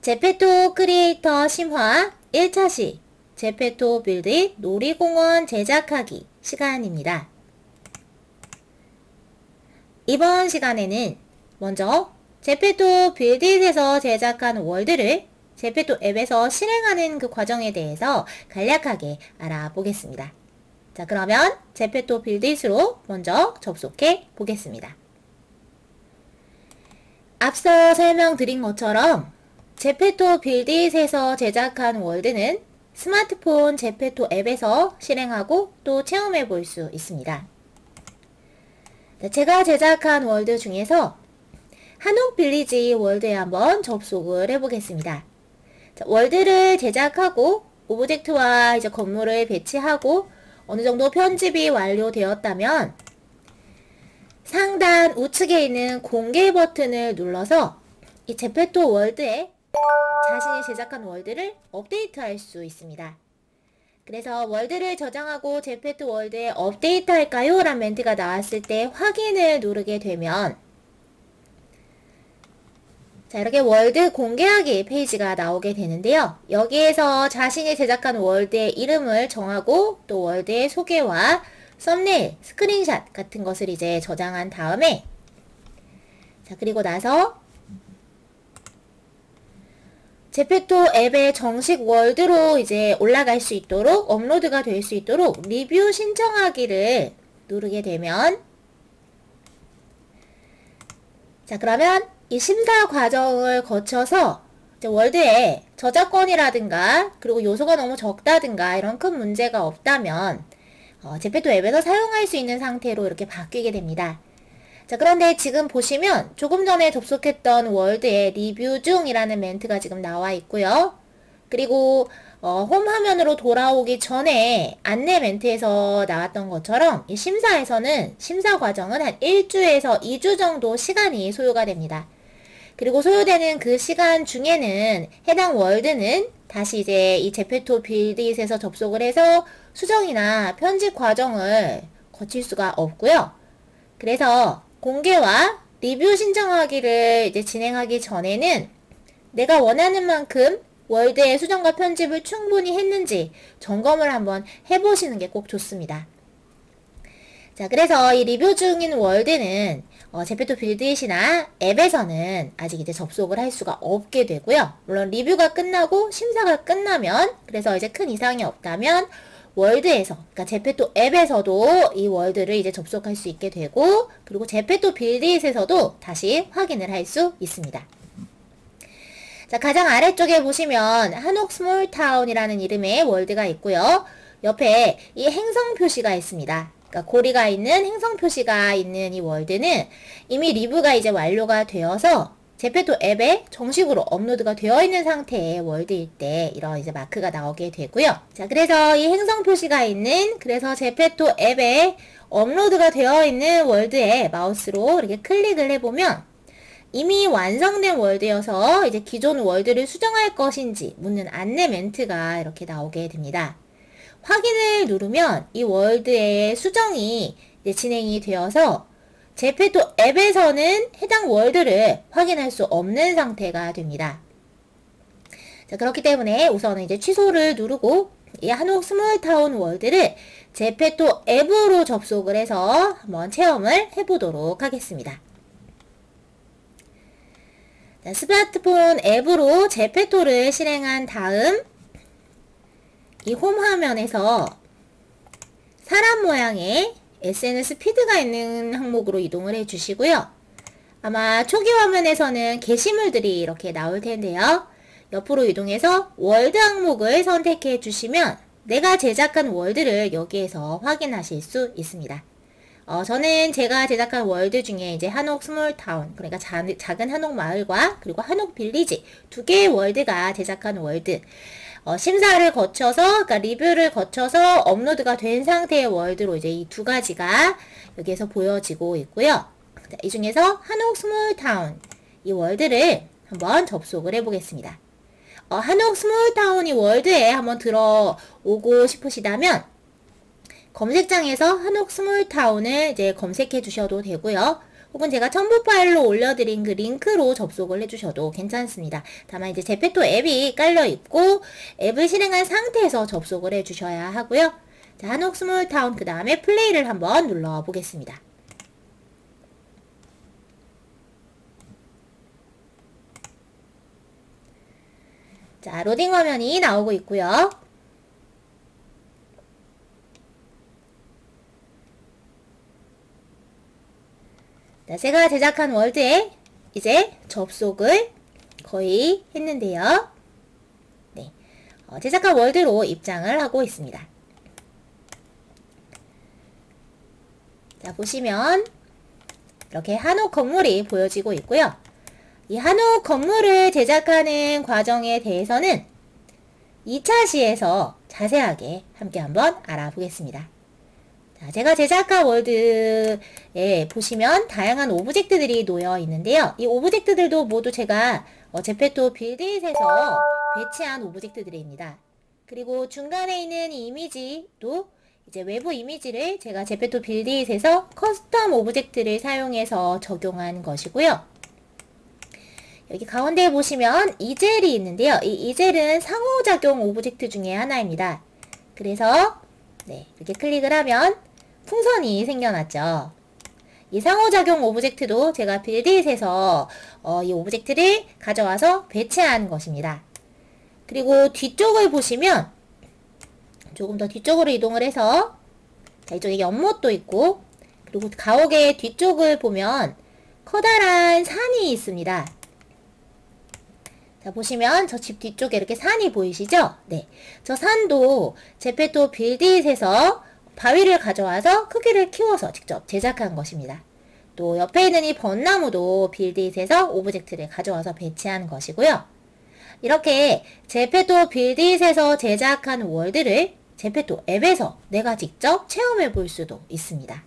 제페토 크리에이터 심화 1차시 제페토 빌드 놀이공원 제작하기 시간입니다. 이번 시간에는 먼저 제페토 빌드에서 제작한 월드를 제페토 앱에서 실행하는 그 과정에 대해서 간략하게 알아보겠습니다. 자, 그러면 제페토 빌드로 먼저 접속해 보겠습니다. 앞서 설명드린 것처럼 제페토 빌드에서 제작한 월드는 스마트폰 제페토 앱에서 실행하고 또 체험해 볼 수 있습니다. 제가 제작한 월드 중에서 한옥 빌리지 월드에 한번 접속을 해보겠습니다. 자, 월드를 제작하고 오브젝트와 이제 건물을 배치하고 어느 정도 편집이 완료되었다면 상단 우측에 있는 공개 버튼을 눌러서 이 제페토 월드에 자신이 제작한 월드를 업데이트할 수 있습니다. 그래서 월드를 저장하고 제페토 월드에 업데이트 할까요? 라는 멘트가 나왔을 때 확인을 누르게 되면 자, 이렇게 월드 공개하기 페이지가 나오게 되는데요. 여기에서 자신이 제작한 월드의 이름을 정하고 또 월드의 소개와 썸네일, 스크린샷 같은 것을 이제 저장한 다음에 자, 그리고 나서 제페토 앱의 정식 월드로 이제 올라갈 수 있도록 업로드가 될 수 있도록 리뷰 신청하기를 누르게 되면 자, 그러면 이 심사 과정을 거쳐서 이제 월드에 저작권이라든가 그리고 요소가 너무 적다든가 이런 큰 문제가 없다면 제페토 앱에서 사용할 수 있는 상태로 이렇게 바뀌게 됩니다. 자, 그런데 지금 보시면 조금 전에 접속했던 월드에 리뷰 중이라는 멘트가 지금 나와 있고요. 그리고 홈 화면으로 돌아오기 전에 안내 멘트에서 나왔던 것처럼 이 심사에서는 심사 과정은 한 1주에서 2주 정도 시간이 소요가 됩니다. 그리고 소요되는 그 시간 중에는 해당 월드는 다시 이제 이 제페토 빌드잇에서 접속을 해서 수정이나 편집 과정을 거칠 수가 없고요. 그래서 공개와 리뷰 신청하기를 이제 진행하기 전에는 내가 원하는 만큼 월드의 수정과 편집을 충분히 했는지 점검을 한번 해보시는 게 꼭 좋습니다. 자, 그래서 이 리뷰 중인 월드는 제페토 빌드잇이나 앱에서는 아직 이제 접속을 할 수가 없게 되고요. 물론 리뷰가 끝나고 심사가 끝나면 그래서 이제 큰 이상이 없다면 월드에서, 그러니까 제페토 앱에서도 이 월드를 이제 접속할 수 있게 되고 그리고 제페토 빌드잇에서도 다시 확인을 할 수 있습니다. 자, 가장 아래쪽에 보시면 한옥 스몰타운이라는 이름의 월드가 있고요. 옆에 이 행성 표시가 있습니다. 그러니까 고리가 있는 행성 표시가 있는 이 월드는 이미 리뷰가 이제 완료가 되어서 제페토 앱에 정식으로 업로드가 되어 있는 상태의 월드일 때 이런 이제 마크가 나오게 되고요. 자, 그래서 이 행성 표시가 있는 그래서 제페토 앱에 업로드가 되어 있는 월드에 마우스로 이렇게 클릭을 해보면 이미 완성된 월드여서 이제 기존 월드를 수정할 것인지 묻는 안내 멘트가 이렇게 나오게 됩니다. 확인을 누르면 이 월드의 수정이 이제 진행이 되어서 제페토 앱에서는 해당 월드를 확인할 수 없는 상태가 됩니다. 자, 그렇기 때문에 우선은 이제 취소를 누르고 이 한옥 스몰타운 월드를 제페토 앱으로 접속을 해서 한번 체험을 해보도록 하겠습니다. 자, 스마트폰 앱으로 제페토를 실행한 다음 이 홈 화면에서 사람 모양의 SNS 피드가 있는 항목으로 이동을 해주시고요. 아마 초기 화면에서는 게시물들이 이렇게 나올 텐데요. 옆으로 이동해서 월드 항목을 선택해 주시면 내가 제작한 월드를 여기에서 확인하실 수 있습니다. 저는 제가 제작한 월드 중에 이제 한옥 스몰타운, 그러니까 작은 한옥 마을과 그리고 한옥 빌리지 두 개의 월드가 제작한 월드. 심사를 거쳐서, 그러니까 리뷰를 거쳐서 업로드가 된 상태의 월드로 이제 이 두 가지가 여기에서 보여지고 있고요. 자, 이 중에서 한옥 스몰타운 이 월드를 한번 접속을 해보겠습니다. 한옥 스몰타운이 월드에 한번 들어오고 싶으시다면 검색창에서 한옥 스몰타운을 이제 검색해 주셔도 되고요. 혹은 제가 첨부 파일로 올려드린 그 링크로 접속을 해주셔도 괜찮습니다. 다만 이제 제페토 앱이 깔려있고 앱을 실행한 상태에서 접속을 해주셔야 하고요. 자, 한옥 스몰타운 그 다음에 플레이를 한번 눌러보겠습니다. 자, 로딩 화면이 나오고 있고요. 자, 제가 제작한 월드에 이제 접속을 거의 했는데요. 네, 제작한 월드로 입장을 하고 있습니다. 자, 보시면 이렇게 한옥 건물이 보여지고 있고요. 이 한옥 건물을 제작하는 과정에 대해서는 2차 시에서 자세하게 함께 한번 알아보겠습니다. 자, 제가 제작한 월드에 보시면 다양한 오브젝트들이 놓여 있는데요. 이 오브젝트들도 모두 제가 제페토 빌드잇에서 배치한 오브젝트들입니다. 그리고 중간에 있는 이 이미지도 이제 외부 이미지를 제가 제페토 빌드잇에서 커스텀 오브젝트를 사용해서 적용한 것이고요. 여기 가운데에 보시면 이젤이 있는데요. 이 이젤은 상호작용 오브젝트 중에 하나입니다. 그래서 네, 이렇게 클릭을 하면 풍선이 생겨났죠. 이 상호작용 오브젝트도 제가 빌드잇에서 이 오브젝트를 가져와서 배치한 것입니다. 그리고 뒤쪽을 보시면 조금 더 뒤쪽으로 이동을 해서 자, 이쪽에 연못도 있고 그리고 가옥의 뒤쪽을 보면 커다란 산이 있습니다. 자, 보시면 저 집 뒤쪽에 이렇게 산이 보이시죠? 네. 저 산도 제페토 빌드잇에서 바위를 가져와서 크기를 키워서 직접 제작한 것입니다. 또 옆에 있는 이 벚나무도 빌드잇에서 오브젝트를 가져와서 배치한 것이고요. 이렇게 제페토 빌드잇에서 제작한 월드를 제페토 앱에서 내가 직접 체험해 볼 수도 있습니다.